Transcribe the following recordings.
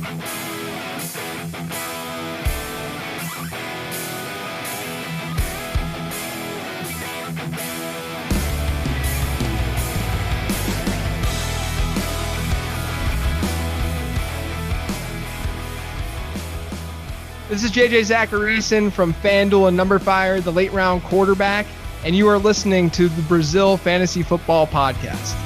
This is JJ Zachariason from FanDuel and Numberfire, the late round quarterback, and you are listening to the Brazil Fantasy Football Podcast.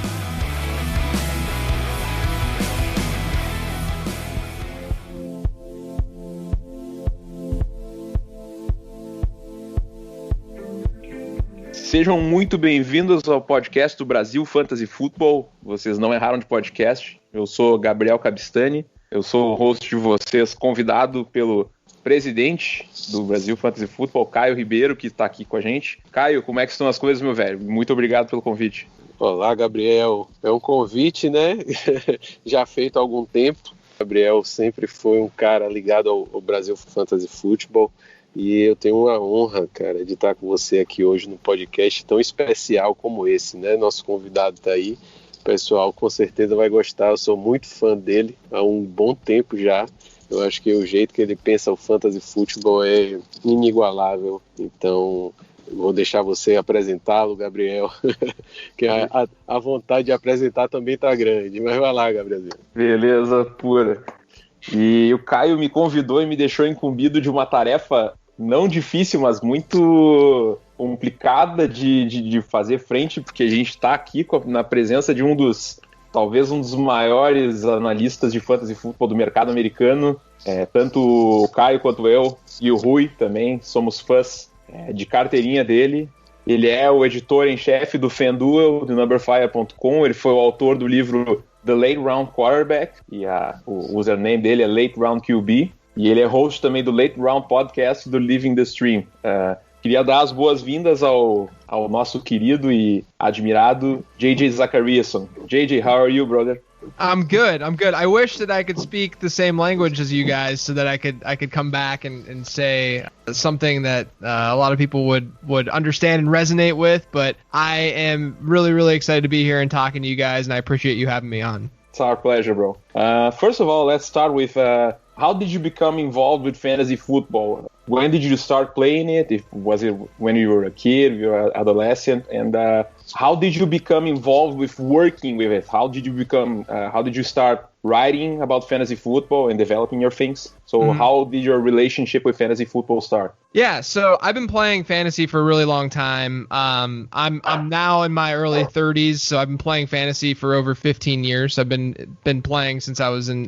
Sejam muito bem-vindos ao podcast do Brasil Fantasy Football. Vocês não erraram de podcast. Eu sou Gabriel Cabistani. Eu sou o host de vocês, convidado pelo presidente do Brasil Fantasy Football, Caio Ribeiro, que está aqui com a gente. Caio, como é que estão as coisas, meu velho? Muito obrigado pelo convite. Olá, Gabriel. É um convite, né? Já feito há algum tempo. Gabriel sempre foi um cara ligado ao Brasil Fantasy Football e eu tenho uma honra, cara, de estar com você aqui hoje no podcast tão especial como esse, né? Nosso convidado está aí. O pessoal com certeza vai gostar. Eu sou muito fã dele há um bom tempo já. Eu acho que o jeito que ele pensa o fantasy futebol é inigualável. Então, vou deixar você apresentá-lo, Gabriel, que a vontade de apresentar também está grande. Mas vai lá, Gabriel. Beleza pura. E o Caio me convidou e me deixou incumbido de uma tarefa não difícil, mas muito complicada de fazer frente, porque a gente está aqui na presença de talvez um dos maiores analistas de fantasy futebol do mercado americano. Tanto o Caio quanto eu e o Rui também somos fãs de carteirinha dele. Ele é o editor em chefe do FanDuel, do numberfire.com. Ele foi o autor do livro The Late Round Quarterback, e o username dele é Late Round QB. E ele é host também do Late Round Podcast do Living the Stream. Queria dar as boas-vindas ao nosso querido e admirado JJ Zachariason. JJ, how are you, brother? I'm good. I wish that I could speak the same language as you guys so that I could come back and say something that a lot of people would understand and resonate with, but I am really, really excited to be here and talking to you guys, and I appreciate you having me on. It's our pleasure, bro. First of all, let's start with how did you become involved with fantasy football? When did you start playing it? Was it when you were a kid, you were an adolescent? And how did you become involved with working with it? How did you start writing about fantasy football and developing your things? So how did your relationship with fantasy football start? Yeah, so I've been playing fantasy for a really long time. I'm now in my early 30s, so I've been playing fantasy for over 15 years. I've been playing since I was in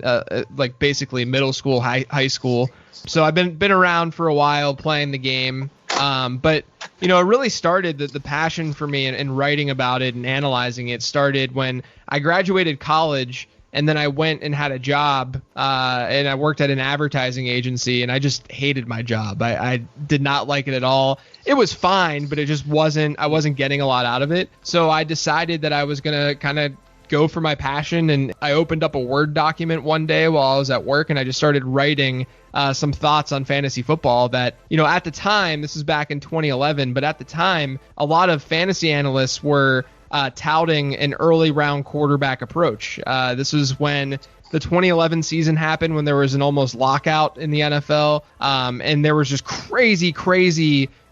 like basically middle school, high school. So I've been around for a while playing the game. But it really started the passion for me and writing about it and analyzing it started when I graduated college. And then I went and had a job, and I worked at an advertising agency, and I just hated my job. I did not like it at all. It was fine, but it just I wasn't getting a lot out of it. So I decided that I was going to kind of go for my passion, and I opened up a Word document one day while I was at work, and I just started writing some thoughts on fantasy football that, at the time, this is back in 2011, but at the time, a lot of fantasy analysts were touting an early round quarterback approach. This was when the 2011 season happened, when there was an almost lockout in the NFL, and there was just crazy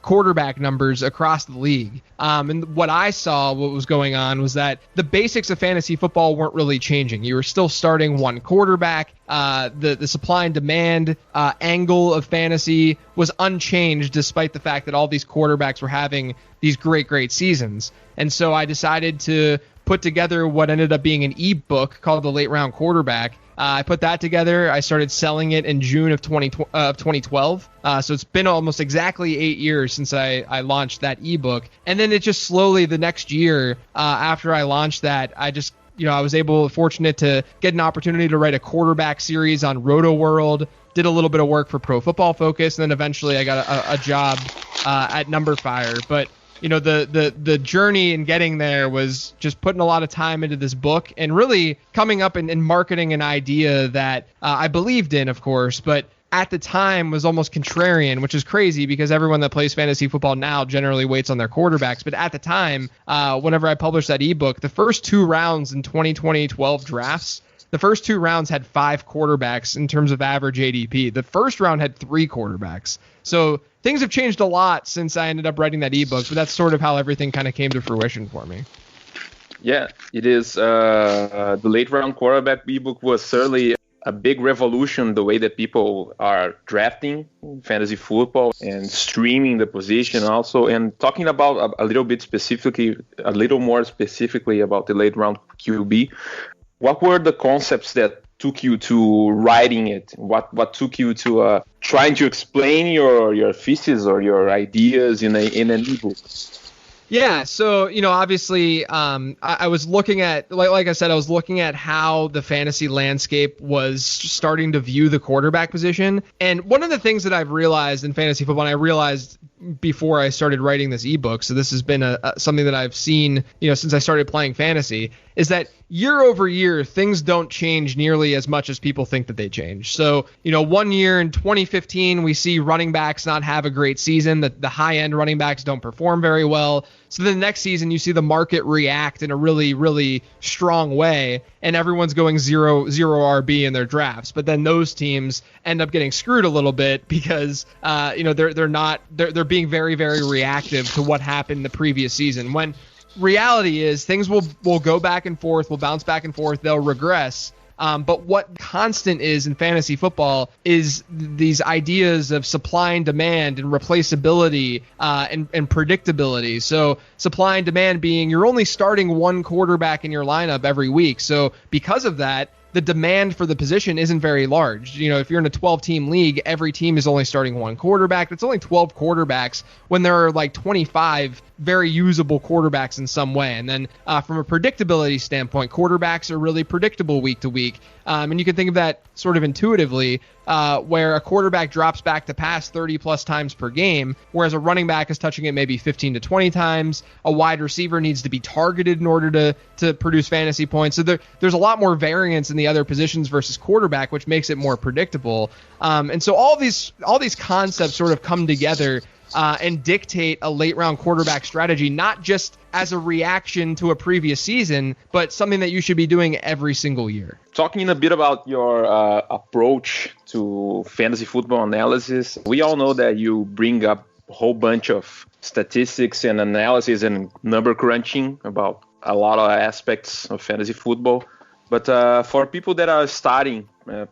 quarterback numbers across the league. And what I saw, what was going on, was that the basics of fantasy football weren't really changing. You were still starting one quarterback. The supply and demand angle of fantasy was unchanged, despite the fact that all these quarterbacks were having these great seasons. And so I decided to put together what ended up being an ebook called The Late Round Quarterback. I put that together. I started selling it in June of 2012. So it's been almost exactly 8 years since I launched that ebook. And then it just slowly, the next year after I launched that, I just, I was fortunate to get an opportunity to write a quarterback series on Roto World, did a little bit of work for Pro Football Focus, and then eventually I got a job at Numberfire. But the journey in getting there was just putting a lot of time into this book and really coming up and marketing an idea that I believed in, of course, but at the time was almost contrarian, which is crazy because everyone that plays fantasy football now generally waits on their quarterbacks. But at the time, whenever I published that ebook, the first 2 rounds in 2012 drafts, the first 2 rounds had 5 quarterbacks in terms of average ADP. The first round had 3 quarterbacks. So things have changed a lot since I ended up writing that ebook, but that's sort of how everything kind of came to fruition for me. Yeah, it is. The late round quarterback ebook was certainly a big revolution, the way that people are drafting fantasy football and streaming the position also. And talking about a little more specifically about the late round QB, what were the concepts that took you to writing it? What took you to trying to explain your thesis or your ideas in an ebook? Yeah, so, obviously, I was looking at, like I said, I was looking at how the fantasy landscape was starting to view the quarterback position. And one of the things that I've realized in fantasy football, and I realized before I started writing this ebook, so this has been something that I've seen, since I started playing fantasy, is that year over year, things don't change nearly as much as people think that they change. So, one year in 2015, we see running backs not have a great season, that the high-end running backs don't perform very well. So the next season, you see the market react in a really, really strong way, and everyone's going zero RB in their drafts. But then those teams end up getting screwed a little bit because, they're being very, very reactive to what happened the previous season. When reality is things will go back and forth, will bounce back and forth, they'll regress. But what constant is in fantasy football is these ideas of supply and demand and replaceability and predictability. So supply and demand being you're only starting one quarterback in your lineup every week. So because of that, the demand for the position isn't very large. If you're in a 12-team league, every team is only starting one quarterback. It's only 12 quarterbacks when there are like 25 very usable quarterbacks in some way. And then from a predictability standpoint, quarterbacks are really predictable week to week. And you can think of that sort of intuitively, where a quarterback drops back to pass 30 plus times per game, whereas a running back is touching it maybe 15 to 20 times. A wide receiver needs to be targeted in order to produce fantasy points. So there's a lot more variance in the other positions versus quarterback, which makes it more predictable. And so all these concepts sort of come together and dictate a late round quarterback strategy, not just as a reaction to a previous season, but something that you should be doing every single year. Talking a bit about your approach to fantasy football analysis, we all know that you bring up a whole bunch of statistics and analysis and number crunching about a lot of aspects of fantasy football. But for people that are starting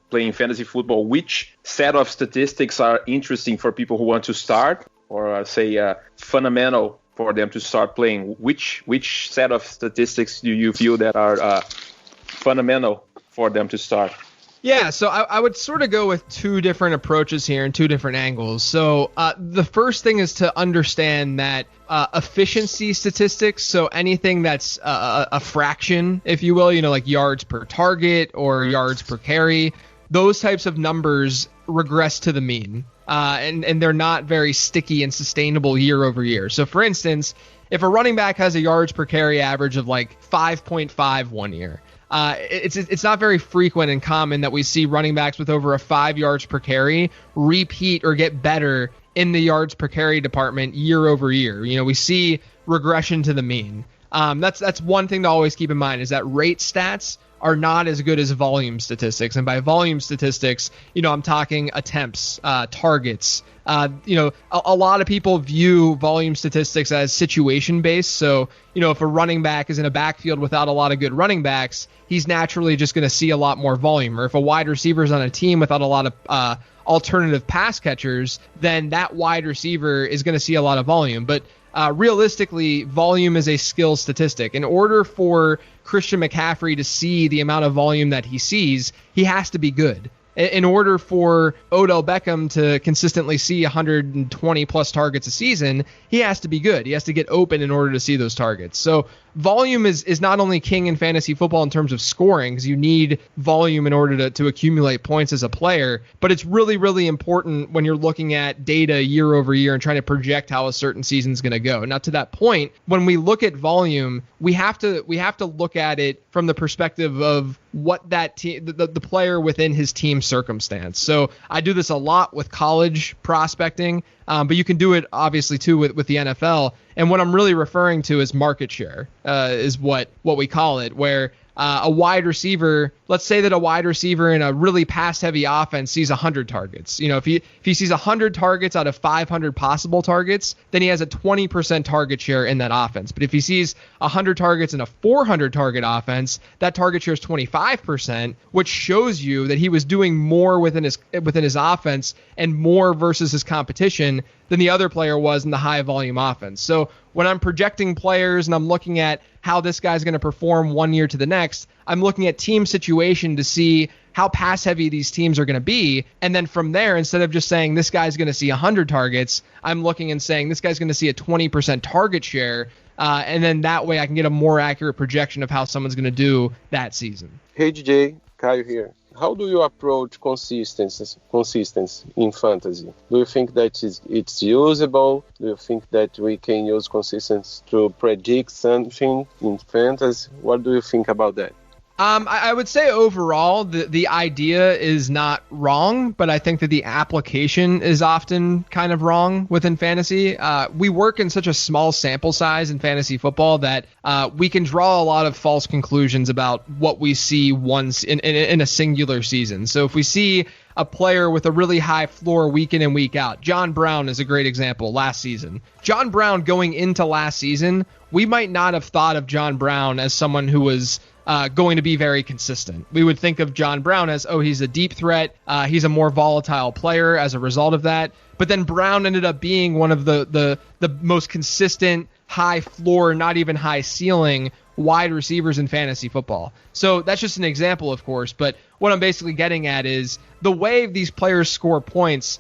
playing fantasy football, which set of statistics are interesting for people who want to start, or say fundamental for them to start playing? Which set of statistics do you feel that are fundamental for them to start? Yeah, so I would sort of go with 2 different approaches here and 2 different angles. So the first thing is to understand that efficiency statistics, so anything that's a fraction, if you will, like yards per target or yards per carry, those types of numbers regress to the mean. And they're not very sticky and sustainable year over year. So for instance, if a running back has a yards per carry average of like 5.5 one year, it's not very frequent and common that we see running backs with over a 5 yards per carry repeat or get better in the yards per carry department year over year. We see regression to the mean. That's one thing to always keep in mind, is that rate stats are not as good as volume statistics. And by volume statistics, I'm talking attempts, targets. A lot of people view volume statistics as situation based. So, if a running back is in a backfield without a lot of good running backs, he's naturally just going to see a lot more volume. Or if a wide receiver is on a team without a lot of alternative pass catchers, then that wide receiver is going to see a lot of volume. But realistically, volume is a skill statistic. In order for Christian McCaffrey to see the amount of volume that he sees, he has to be good. In order for Odell Beckham to consistently see 120 plus targets a season, he has to be good. He has to get open in order to see those targets. So volume is not only king in fantasy football in terms of scoring, because you need volume in order to accumulate points as a player, but it's really, really important when you're looking at data year over year and trying to project how a certain season is going to go. Now, to that point, when we look at volume, we have to look at it from the perspective of what that team, the player within his team circumstance. So I do this a lot with college prospecting, but you can do it obviously too with the NFL. And what I'm really referring to is market share, is what we call it, where a wide receiver, let's say that a wide receiver in a really pass-heavy offense sees 100 targets. If he sees 100 targets out of 500 possible targets, then he has a 20% target share in that offense. But if he sees 100 targets in a 400 target offense, that target share is 25%, which shows you that he was doing more within his offense and more versus his competition than the other player was in the high volume offense. So when I'm projecting players and I'm looking at how this guy's going to perform one year to the next, I'm looking at team situation to see how pass heavy these teams are going to be. And then from there, instead of just saying this guy's going to see 100 targets, I'm looking and saying this guy's going to see a 20% target share. And then that way I can get a more accurate projection of how someone's going to do that season. Hey, DJ, Caio here. How do you approach consistency in fantasy? Do you think that it's usable? Do you think that we can use consistency to predict something in fantasy? What do you think about that? I would say overall, the idea is not wrong, but I think that the application is often kind of wrong within fantasy. We work in such a small sample size in fantasy football that we can draw a lot of false conclusions about what we see once in a singular season. So if we see a player with a really high floor week in and week out, John Brown is a great example last season. John Brown going into last season, we might not have thought of John Brown as someone who was going to be very consistent. We would think of John Brown as, he's a deep threat. He's a more volatile player as a result of that. But then Brown ended up being one of the most consistent, high floor, not even high ceiling wide receivers in fantasy football. So that's just an example, of course. But what I'm basically getting at is the way these players score points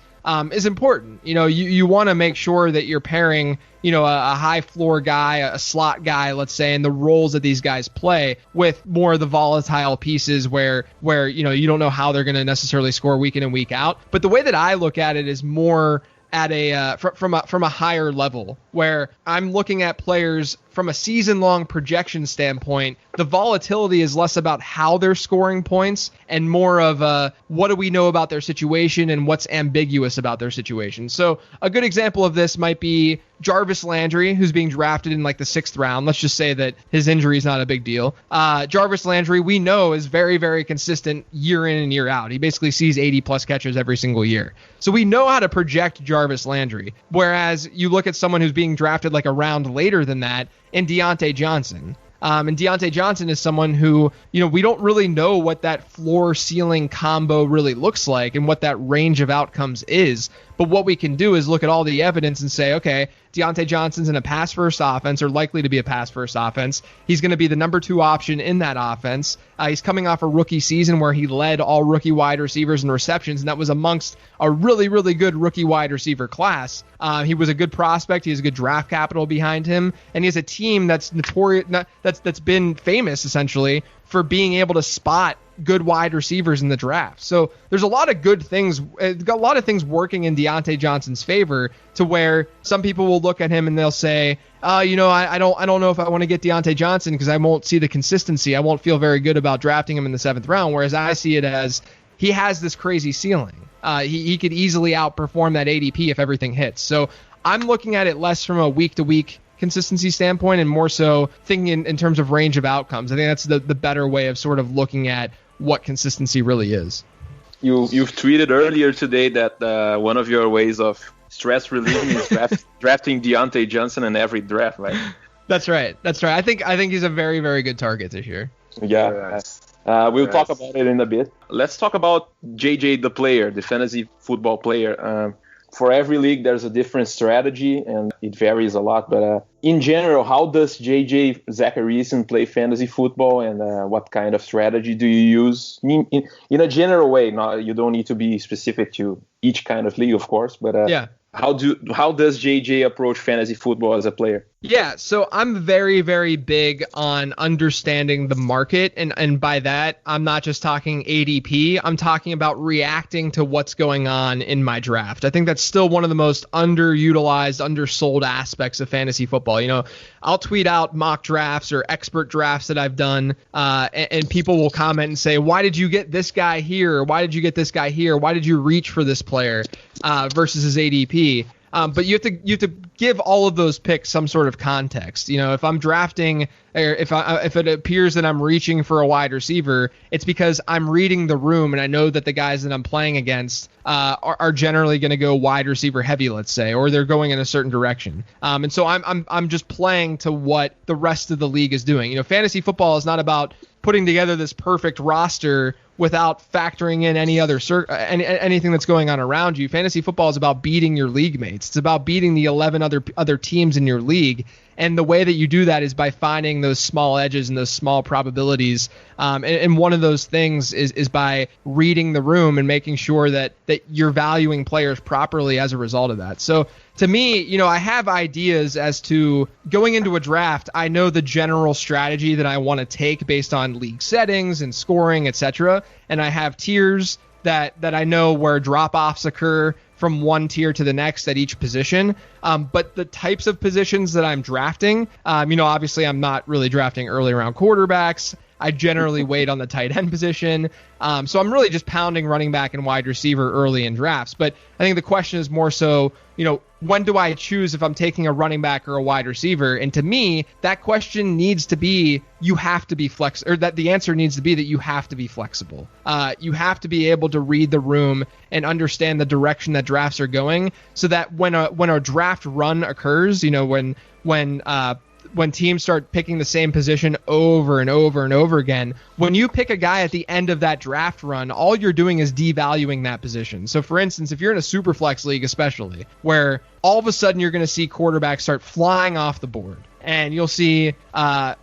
is important. You want to make sure that you're pairing, a high floor guy, a slot guy, let's say, and the roles that these guys play with more of the volatile pieces where you don't know how they're going to necessarily score week in and week out. But the way that I look at it is more at from a higher level, where I'm looking at players from a season-long projection standpoint. The volatility is less about how they're scoring points and more of what do we know about their situation and what's ambiguous about their situation. So a good example of this might be Jarvis Landry, who's being drafted in like the 6th round. Let's just say that his injury is not a big deal. Jarvis Landry, we know, is very, very consistent year in and year out. He basically sees 80-plus catches every single year. So we know how to project Jarvis Landry. Whereas you look at someone who's being drafted like a round later than that, and Deontay Johnson. And Deontay Johnson is someone who, we don't really know what that floor-ceiling combo really looks like and what that range of outcomes is. But what we can do is look at all the evidence and say, okay, Deontay Johnson's in a pass-first offense, or likely to be a pass-first offense. He's going to be the number 2 option in that offense. He's coming off a rookie season where he led all rookie wide receivers in receptions, and that was amongst a really, really good rookie wide receiver class. He was a good prospect. He has a good draft capital behind him, and he has a team that's notorious, that's been famous essentially for being able to spot good wide receivers in the draft. So there's a lot of good things, got a lot of things working in Deontay Johnson's favor, to where some people will look at him and they'll say, I don't know if I want to get Deontay Johnson because I won't see the consistency. I won't feel very good about drafting him in the 7th round. Whereas I see it as he has this crazy ceiling. He could easily outperform that ADP if everything hits. So I'm looking at it less from a week to week consistency standpoint and more so thinking in terms of range of outcomes. I think that's the better way of sort of looking at what consistency really is. You've tweeted earlier today that one of your ways of stress relieving is drafting Deontay Johnson in every draft, right? That's right. I think he's a very, very good target this year. Yeah. We'll talk about it in a bit. Let's talk about JJ, the player, the fantasy football player. For every league, there's a different strategy, and it varies a lot. But in general, how does JJ Zachariason play fantasy football, and what kind of strategy do you use? In a general way, you don't need to be specific to each kind of league, of course. But yeah. How does JJ approach fantasy football as a player? Yeah, so I'm very, very big on understanding the market, and by that, I'm not just talking ADP, I'm talking about reacting to what's going on in my draft. I think that's still one of the most underutilized, undersold aspects of fantasy football. I'll tweet out mock drafts or expert drafts that I've done, and people will comment and say, why did you get this guy here? Why did you get this guy here? Why did you reach for this player versus his ADP? But you have to give all of those picks some sort of context. If I'm drafting, or if it appears that I'm reaching for a wide receiver, it's because I'm reading the room and I know that the guys that I'm playing against are generally going to go wide receiver heavy, let's say, or they're going in a certain direction. And so I'm just playing to what the rest of the league is doing. Fantasy football is not about putting together this perfect roster without factoring in anything that's going on around you. Fantasy football is about beating your league mates. It's about beating the 11 other teams in your league. And the way that you do that is by finding those small edges and those small probabilities. And one of those things is by reading the room and making sure that you're valuing players properly as a result of that. So to me, I have ideas as to going into a draft. I know the general strategy that I want to take based on league settings and scoring, etc. And I have tiers that I know where drop-offs occur from one tier to the next at each position. But the types of positions that I'm drafting, obviously I'm not really drafting early round quarterbacks. I generally wait on the tight end position. So I'm really just pounding running back and wide receiver early in drafts. But I think the question is more so, when do I choose if I'm taking a running back or a wide receiver? And to me, that question needs to be, you have to be or that the answer needs to be that you have to be flexible. You have to be able to read the room and understand the direction that drafts are going, so that when a draft run occurs, when teams start picking the same position over and over and over again, when you pick a guy at the end of that draft run, all you're doing is devaluing that position. So for instance, if you're in a super flex league, especially, where all of a sudden you're going to see quarterbacks start flying off the board, and you'll see, at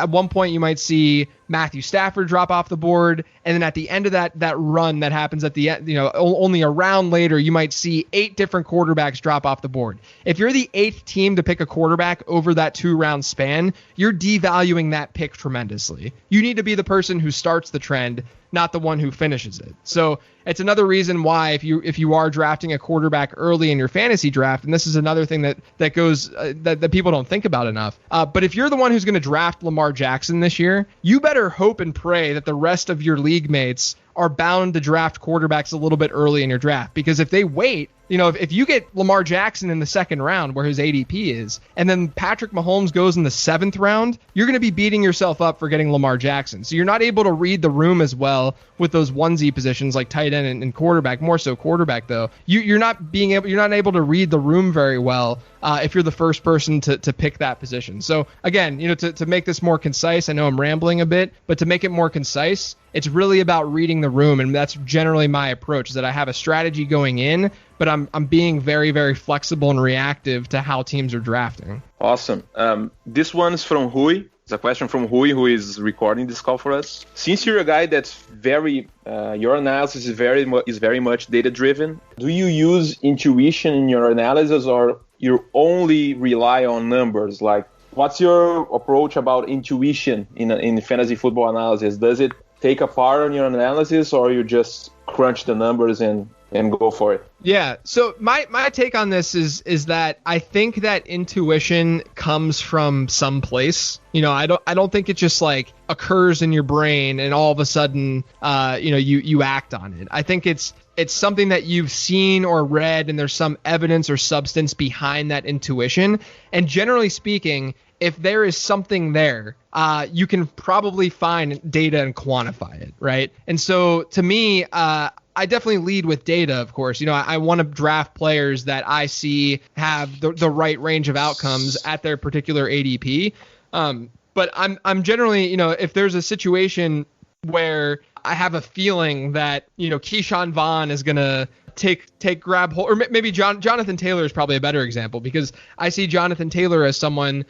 one point you might see Matthew Stafford drop off the board, and then at the end of that run that happens at the end, only a round later, you might see 8 different quarterbacks drop off the board. If you're the 8th team to pick a quarterback over that 2-round span, you're devaluing that pick tremendously. You need to be the person who starts the trend, not the one who finishes it. So it's another reason why if you are drafting a quarterback early in your fantasy draft, and this is another thing that goes that people don't think about enough. But if you're the one who's going to draft Lamar Jackson this year, you better hope and pray that the rest of your league mates are bound to draft quarterbacks a little bit early in your draft, because if they wait, if you get Lamar Jackson in the 2nd round where his ADP is, and then Patrick Mahomes goes in the 7th round, you're going to be beating yourself up for getting Lamar Jackson. So you're not able to read the room as well with those onesie positions like tight end and quarterback, more so quarterback though. You're not able to read the room very well if you're the first person to pick that position. So again, to make this more concise, I know I'm rambling a bit, but to make it more concise, it's really about reading the room, and that's generally my approach, is that I have a strategy going in, but I'm being very, very flexible and reactive to how teams are drafting. Awesome. This one's from Rui. It's a question from Rui, who is recording this call for us. Since you're a guy that's very, your analysis is very much data-driven, do you use intuition in your analysis, or you only rely on numbers? Like, what's your approach about intuition in fantasy football analysis? Does it take a part on your analysis, or you just crunch the numbers and go for it? Yeah. So my take on this is that I think that intuition comes from someplace. I don't think it just like occurs in your brain and all of a sudden you act on it. I think it's something that you've seen or read, and there's some evidence or substance behind that intuition. And generally speaking, if there is something there, you can probably find data and quantify it, right? And so to me, I definitely lead with data, of course. I want to draft players that I see have the right range of outcomes at their particular ADP. But I'm generally, if there's a situation where I have a feeling that, Keyshawn Vaughn is going to take grab hold, or maybe Jonathan Taylor is probably a better example, because I see Jonathan Taylor as someone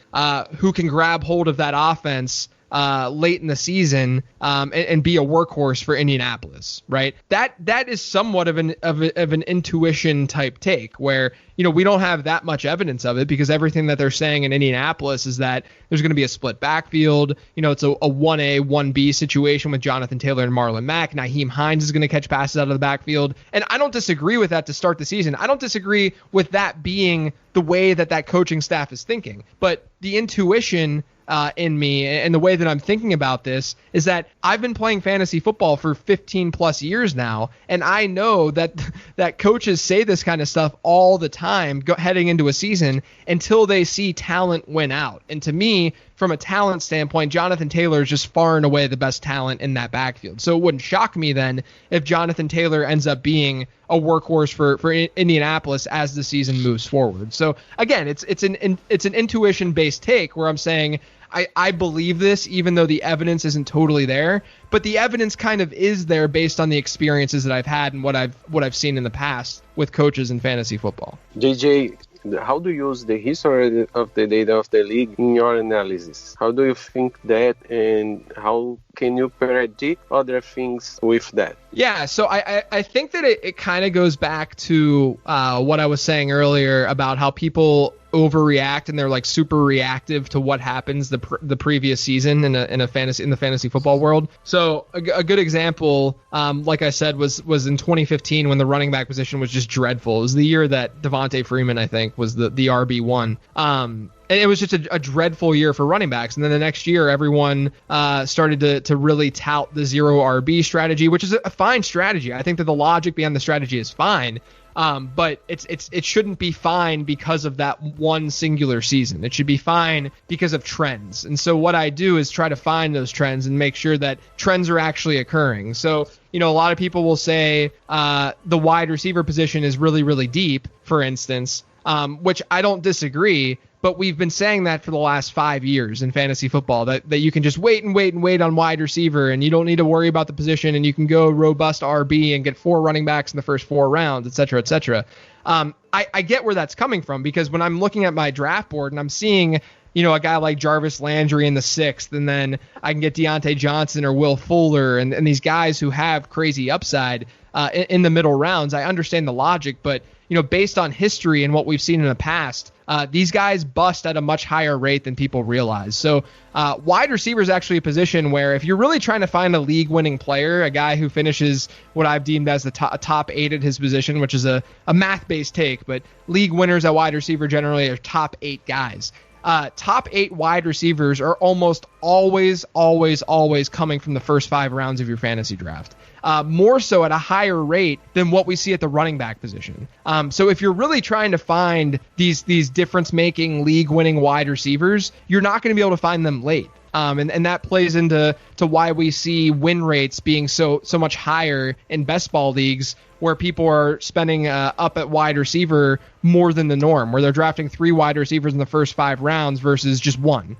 who can grab hold of that offense late in the season and be a workhorse for Indianapolis, right? That is somewhat of an intuition type take, where we don't have that much evidence of it, because everything that they're saying in Indianapolis is that there's going to be a split backfield. It's a 1A, 1B situation with Jonathan Taylor and Marlon Mack. Nyheim Hines is going to catch passes out of the backfield. And I don't disagree with that to start the season. I don't disagree with that being the way that coaching staff is thinking. But the intuition in me, and the way that I'm thinking about this is that I've been playing fantasy football for 15 plus years now, and I know that coaches say this kind of stuff all the time heading into a season until they see talent win out. And to me, from a talent standpoint, Jonathan Taylor is just far and away the best talent in that backfield. So it wouldn't shock me then if Jonathan Taylor ends up being a workhorse for Indianapolis as the season moves forward. So again, it's an intuition-based take where I'm saying I believe this even though the evidence isn't totally there, but the evidence kind of is there based on the experiences that I've had and what I've seen in the past with coaches in fantasy football. JJ, how do you use the history of the data of the league in your analysis? How do you think that, and how can you predict other things with that? Yeah, so I think that it kind of goes back to what I was saying earlier about how people overreact and they're like super reactive to what happens the previous season in the fantasy football world. So a good example, like I said, was in 2015 when the running back position was just dreadful. It was the year that Devontae Freeman, I think, was the RB1. And it was just a dreadful year for running backs. And then the next year, everyone started to really tout the zero RB strategy, which is a fine strategy. I think that the logic behind the strategy is fine. But it shouldn't be fine because of that one singular season. It should be fine because of trends. And so what I do is try to find those trends and make sure that trends are actually occurring. So, a lot of people will say the wide receiver position is really, really deep, for instance, which I don't disagree. But we've been saying that for the last 5 years in fantasy football, that you can just wait on wide receiver and you don't need to worry about the position and you can go robust RB and get 4 running backs in the first 4 rounds, et cetera, et cetera. I get where that's coming from because when I'm looking at my draft board and I'm seeing, a guy like Jarvis Landry in the 6th, and then I can get Deontay Johnson or Will Fuller and these guys who have crazy upside in the middle rounds, I understand the logic, but based on history and what we've seen in the past, these guys bust at a much higher rate than people realize. So wide receiver is actually a position where if you're really trying to find a league-winning player, a guy who finishes what I've deemed as the top 8 at his position, which is a math-based take, but league winners at wide receiver generally are top 8 guys. Top 8 wide receivers are almost always coming from the first 5 rounds of your fantasy draft. More so at a higher rate than what we see at the running back position. So if you're really trying to find these difference-making, league-winning wide receivers, you're not going to be able to find them late. And that plays into why we see win rates being so much higher in best ball leagues where people are spending up at wide receiver more than the norm, where they're drafting 3 wide receivers in the first 5 rounds versus just 1.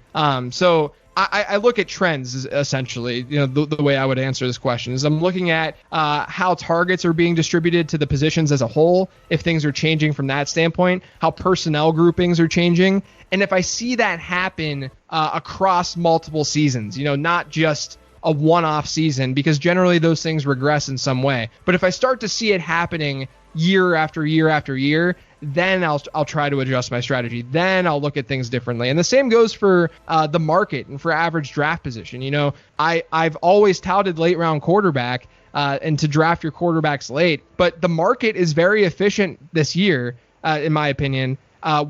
So I look at trends essentially. The way I would answer this question is I'm looking at how targets are being distributed to the positions as a whole, if things are changing from that standpoint, how personnel groupings are changing, and if I see that happen across multiple seasons, not just a one-off season, because generally those things regress in some way. But if I start to see it happening year after year after year, then I'll try to adjust my strategy. Then I'll look at things differently. And the same goes for the market and for average draft position. I've always touted late round quarterback and to draft your quarterbacks late, but the market is very efficient this year, in my opinion,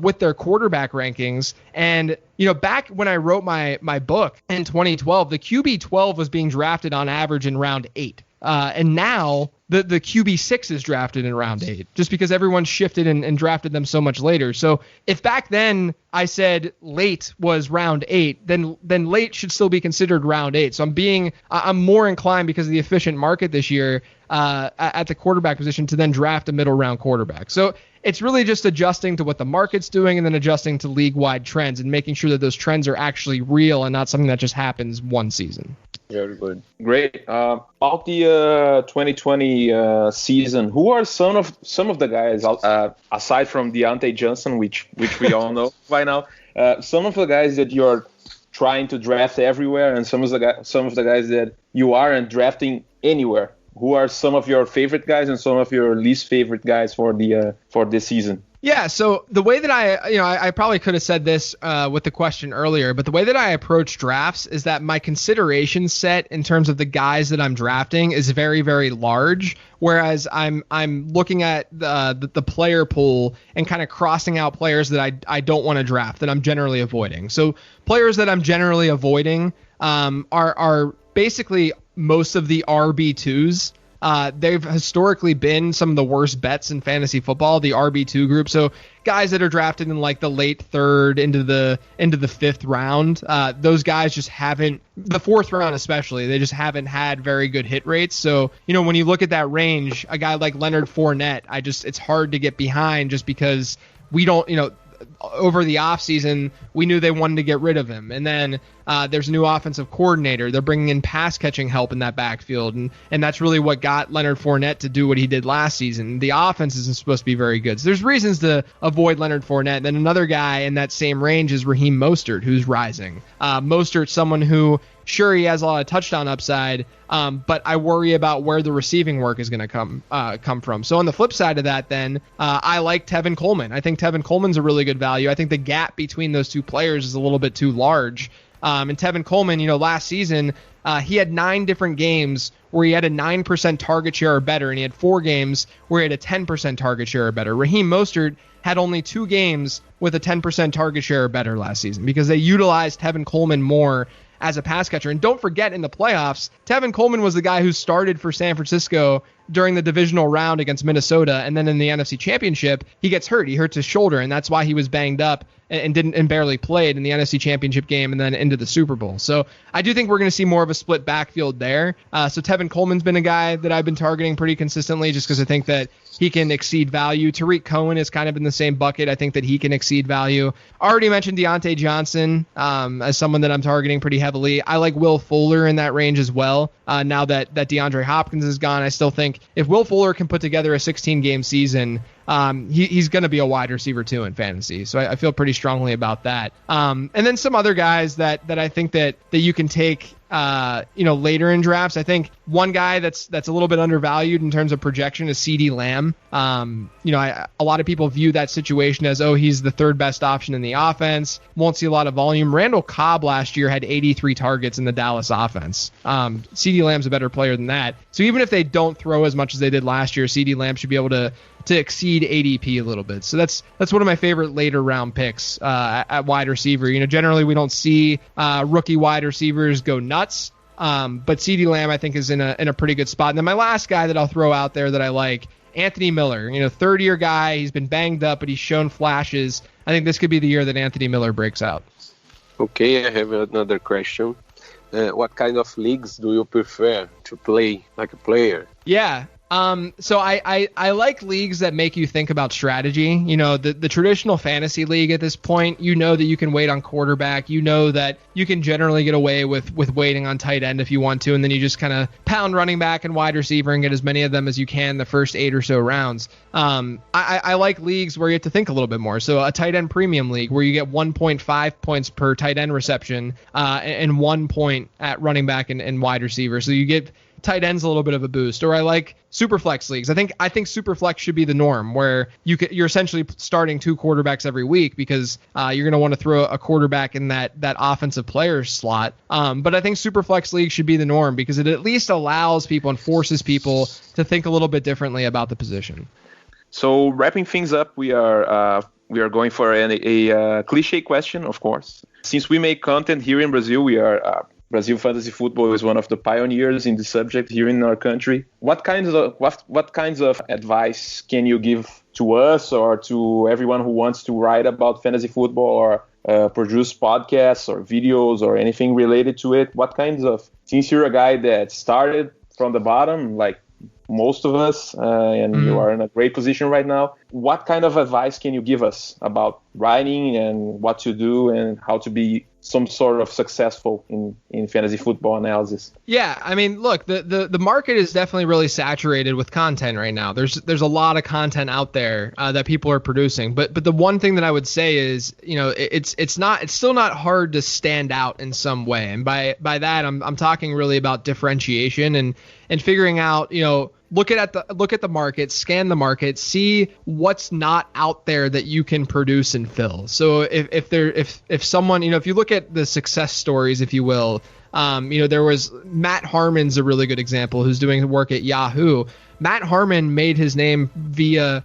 with their quarterback rankings. And back when I wrote my book in 2012, the QB 12 was being drafted on average in round 8. And now the QB6 is drafted in round 8, just because everyone shifted and drafted them so much later. So if back then I said late was round 8, then late should still be considered round 8. So I'm more inclined, because of the efficient market this year at the quarterback position, to then draft a middle round quarterback. So it's really just adjusting to what the market's doing and then adjusting to league-wide trends and making sure that those trends are actually real and not something that just happens one season. Very good. Great. About the 2020 season, who are some of the guys, aside from Deontay Johnson, which we all know by now, some of the guys that you're trying to draft everywhere, and some of the guys that you aren't drafting anywhere? Who are some of your favorite guys and some of your least favorite guys for this season? Yeah, so the way that I probably could have said this with the question earlier, but the way that I approach drafts is that my consideration set in terms of the guys that I'm drafting is very, very large, whereas I'm looking at the player pool and kind of crossing out players that I don't want to draft, that I'm generally avoiding. So players that I'm generally avoiding are basically most of the RB2s. They've historically been some of the worst bets in fantasy football, the RB2 group. So guys that are drafted in like the late third into the fifth round, those guys just haven't, the fourth round especially, they just haven't had very good hit rates. So, when you look at that range, a guy like Leonard Fournette, it's hard to get behind just because we don't, over the offseason, we knew they wanted to get rid of him. And then there's a new offensive coordinator. They're bringing in pass catching help in that backfield. And that's really what got Leonard Fournette to do what he did last season. The offense isn't supposed to be very good. So there's reasons to avoid Leonard Fournette. And then another guy in that same range is Raheem Mostert, who's rising. Mostert's someone who, sure, he has a lot of touchdown upside, but I worry about where the receiving work is going to come from. So on the flip side of that, then, I like Tevin Coleman. I think Tevin Coleman's a really good value. I think the gap between those two players is a little bit too large. And Tevin Coleman, last season, he had 9 different games where he had a 9% target share or better, and he had 4 games where he had a 10% target share or better. Raheem Mostert had only 2 games with a 10% target share or better last season because they utilized Tevin Coleman more as a pass catcher. And don't forget, in the playoffs, Tevin Coleman was the guy who started for San Francisco during the divisional round against Minnesota, and then in the NFC Championship, he gets hurt. He hurts his shoulder, and that's why he was banged up and barely played in the NFC Championship game and then into the Super Bowl. So I do think we're going to see more of a split backfield there. So Tevin Coleman's been a guy that I've been targeting pretty consistently just because I think that he can exceed value. Tariq Cohen is kind of in the same bucket. I think that he can exceed value. I already mentioned Deontay Johnson as someone that I'm targeting pretty heavily. I like Will Fuller in that range as well. Now that DeAndre Hopkins is gone, I still think if Will Fuller can put together a 16-game season, he's going to be a wide receiver too in fantasy. So I feel pretty strongly about that. And then some other guys that I think that you can take later in drafts. I think one guy that's a little bit undervalued in terms of projection is CeeDee Lamb. A lot of people view that situation as, he's the third best option in the offense. Won't see a lot of volume. Randall Cobb last year had 83 targets in the Dallas offense. CeeDee Lamb's a better player than that. So even if they don't throw as much as they did last year, CeeDee Lamb should be able to exceed ADP a little bit. So that's one of my favorite later round picks at wide receiver. Generally we don't see rookie wide receivers go nuts. But CeeDee Lamb, I think, is in a pretty good spot. And then my last guy that I'll throw out there that I like, Anthony Miller. Third-year guy. He's been banged up, but he's shown flashes. I think this could be the year that Anthony Miller breaks out. Okay, I have another question. What kind of leagues do you prefer to play like a player? Yeah. So I like leagues that make you think about strategy. The traditional fantasy league at this point, that you can wait on quarterback. That you can generally get away with waiting on tight end if you want to, and then you just kind of pound running back and wide receiver and get as many of them as you can the first 8 or so rounds. I like leagues where you have to think a little bit more. So a tight end premium league where you get 1.5 points per tight end reception and 1 point at running back and wide receiver. So you get tight ends a little bit of a boost. Or I like Superflex leagues. I think Superflex should be the norm, where you're essentially starting 2 quarterbacks every week because you're going to want to throw a quarterback in that offensive player slot. But I think Superflex leagues should be the norm because it at least allows people and forces people to think a little bit differently about the position. So wrapping things up, we are going for a cliche question, of course. Since we make content here in Brazil, we are Brazil Fantasy Football is one of the pioneers in the subject here in our country. What kinds of advice can you give to us or to everyone who wants to write about fantasy football or produce podcasts or videos or anything related to it? Since you're a guy that started from the bottom, like most of us, and you are in a great position right now, what kind of advice can you give us about writing and what to do and how to be some sort of successful in fantasy football analysis? Yeah, I mean, look, the market is definitely really saturated with content right now. There's a lot of content out there that people are producing, but the one thing that I would say is, it's still not hard to stand out in some way, and by that I'm talking really about differentiation and figuring out, look at the market, scan the market, see what's not out there that you can produce and fill. So if someone, if you look at the success stories, if you will, there was Matt Harmon's a really good example, who's doing work at Yahoo. Matt Harmon made his name via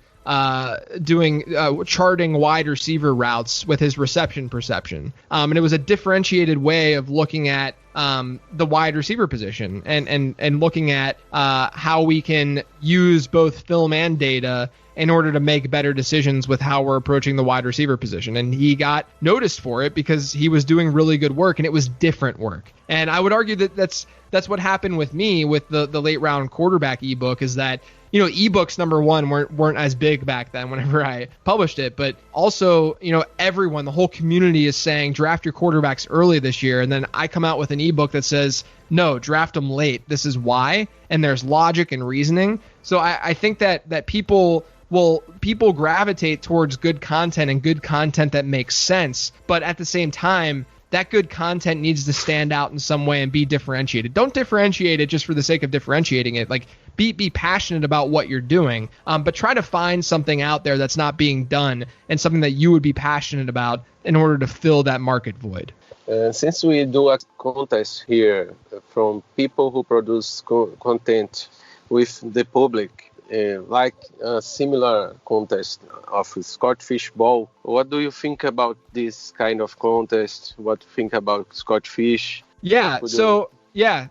charting wide receiver routes with his reception perception. And it was a differentiated way of looking at the wide receiver position and looking at how we can use both film and data in order to make better decisions with how we're approaching the wide receiver position. And he got noticed for it because he was doing really good work, and it was different work. And I would argue that that's what happened with me with the late round quarterback ebook, is that ebooks, number one, weren't as big back then whenever I published it, but also, everyone, the whole community is saying draft your quarterbacks early this year. And then I come out with an ebook that says, no, draft them late. This is why. And there's logic and reasoning. So I think that people gravitate towards good content and good content that makes sense. But at the same time, that good content needs to stand out in some way and be differentiated. Don't differentiate it just for the sake of differentiating it. Like, be passionate about what you're doing, but try to find something out there that's not being done and something that you would be passionate about in order to fill that market void. Since we do a contest here from people who produce content with the public, like a similar contest of Scottish Fishbowl, what do you think about this kind of contest? What do you think about Scottish Fish?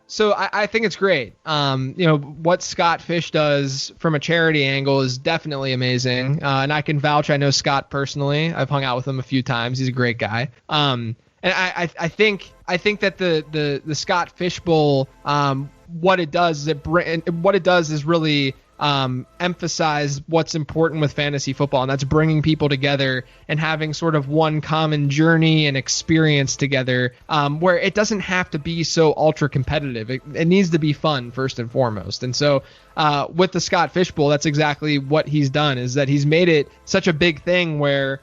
So I think it's great. What Scott Fish does from a charity angle is definitely amazing. And I can vouch, I know Scott personally. I've hung out with him a few times. He's a great guy. And I think that the Scott Fish Bowl, what it does is really emphasize what's important with fantasy football, and that's bringing people together and having sort of one common journey and experience together, where it doesn't have to be so ultra competitive. It needs to be fun first and foremost. And so with the Scott Fish Bowl, that's exactly what he's done, is that he's made it such a big thing where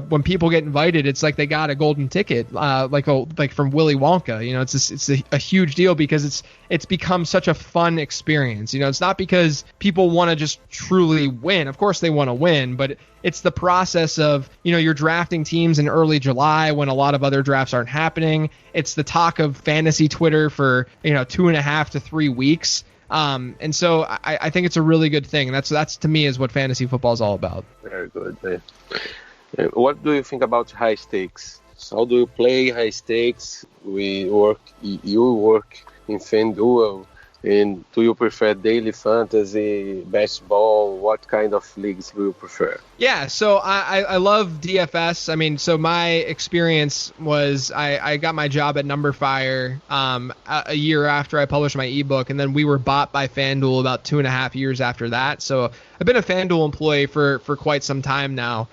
when people get invited, it's like they got a golden ticket, like from Willy Wonka. It's a huge deal because it's become such a fun experience. It's not because people want to just truly win. Of course they want to win, but it's the process of, you're drafting teams in early July when a lot of other drafts aren't happening. It's the talk of fantasy Twitter for 2.5 to 3 weeks. And so I think it's a really good thing. And that's to me is what fantasy football is all about. Very good, man. What do you think about high stakes? So how do you play high stakes? You work in FanDuel, and do you prefer daily fantasy, best ball? What kind of leagues do you prefer? Yeah, so I love DFS. I mean, so my experience was I got my job at Numberfire a year after I published my ebook, and then we were bought by FanDuel about 2.5 years after that. So I've been a FanDuel employee for quite some time now.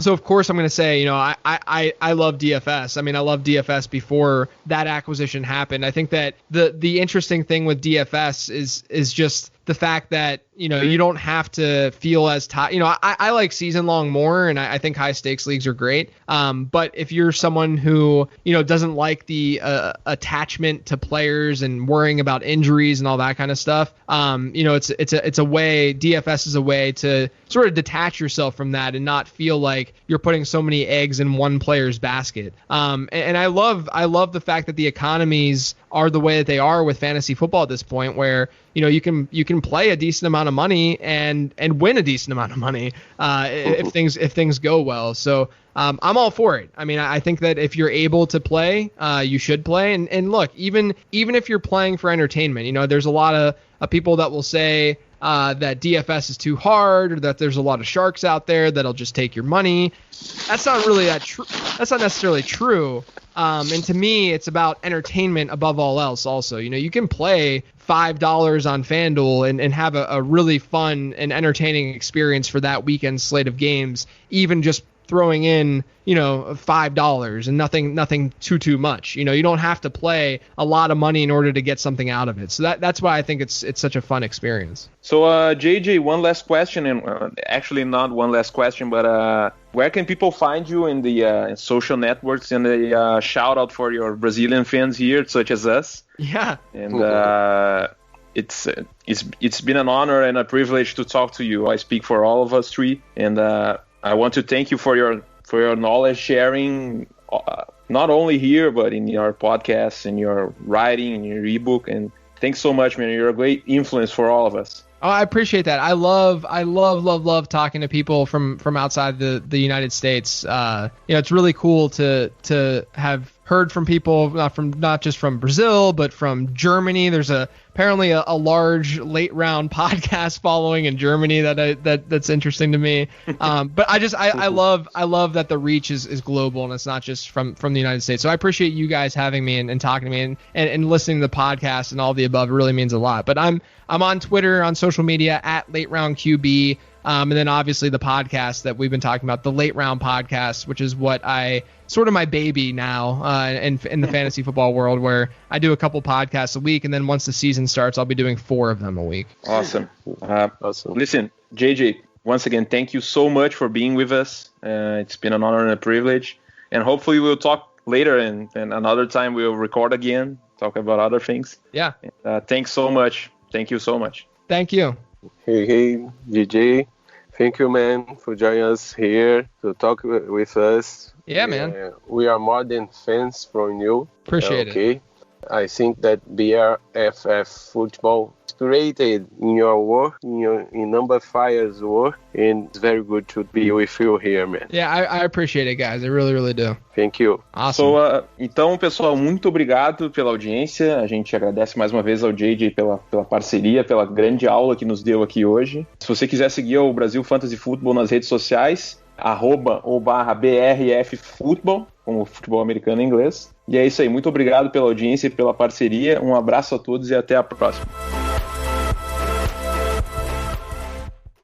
So of course I'm going to say, I love DFS. I mean, I love DFS before that acquisition happened. I think that the interesting thing with DFS is just the fact that, you don't have to feel as tight. I like season long more, and I think high stakes leagues are great. But if you're someone who, doesn't like the attachment to players and worrying about injuries and all that kind of stuff, it's a way, DFS is a way to sort of detach yourself from that and not feel like you're putting so many eggs in one player's basket. And I love the fact that the economies are the way that they are with fantasy football at this point, where you can play a decent amount of money and win a decent amount of money if things go well. So I'm all for it. I mean, I think that if you're able to play, you should play. And look, even if you're playing for entertainment, there's a lot of people that will say that DFS is too hard, or that there's a lot of sharks out there that'll just take your money. That's not really that's not necessarily true. And to me, it's about entertainment above all else. Also, you can play $5 on FanDuel and have a really fun and entertaining experience for that weekend slate of games, even just throwing in, $5 and nothing too much. You don't have to play a lot of money in order to get something out of it. So that's why I think it's such a fun experience. So JJ, one last question, and actually not one last question, but where can people find you in the social networks, and a shout out for your Brazilian fans here, such as us? Yeah. And it's been an honor and a privilege to talk to you. I speak for all of us three, and I want to thank you for your knowledge sharing, not only here but in your podcasts and your writing and your ebook. And thanks so much, man. You're a great influence for all of us. Oh, I appreciate that. I love talking to people from outside the United States. It's really cool to have heard from people not just from Brazil but from Germany. There's apparently a large late round podcast following in Germany that's interesting to me. But I love that the reach is global and it's not just from the United States. So I appreciate you guys having me and talking to me and listening to the podcast and all the above. It really means a lot. But I'm on Twitter, on social media at Late Round QB. And then obviously the podcast that we've been talking about, the Late Round Podcast, which is what sort of my baby now in the fantasy football world, where I do a couple podcasts a week. And then once the season starts, I'll be doing 4 of them a week. Awesome. Listen, JJ, once again, thank you so much for being with us. It's been an honor and a privilege. And hopefully we'll talk later and another time we'll record again, talk about other things. Yeah. Thanks so much. Thank you so much. Thank you. Hey, DJ. Thank you, man, for joining us here to talk with us. Yeah, man. We are more than fans from you. Appreciate it. I think that BRFF football inspired in your work, in number 5's work, and it's very good to be with you here, man. Yeah, I appreciate it, guys. I really, really do. Thank you. Awesome. Então, pessoal, muito obrigado pela audiência. A gente agradece mais uma vez ao JJ pela parceria, pela grande aula que nos deu aqui hoje. Se você quiser seguir o Brasil Fantasy Football nas redes sociais, @/BRFfootball, como futebol americano em inglês. E é isso aí. Muito obrigado pela audiência e pela parceria. Um abraço a todos e até a próxima.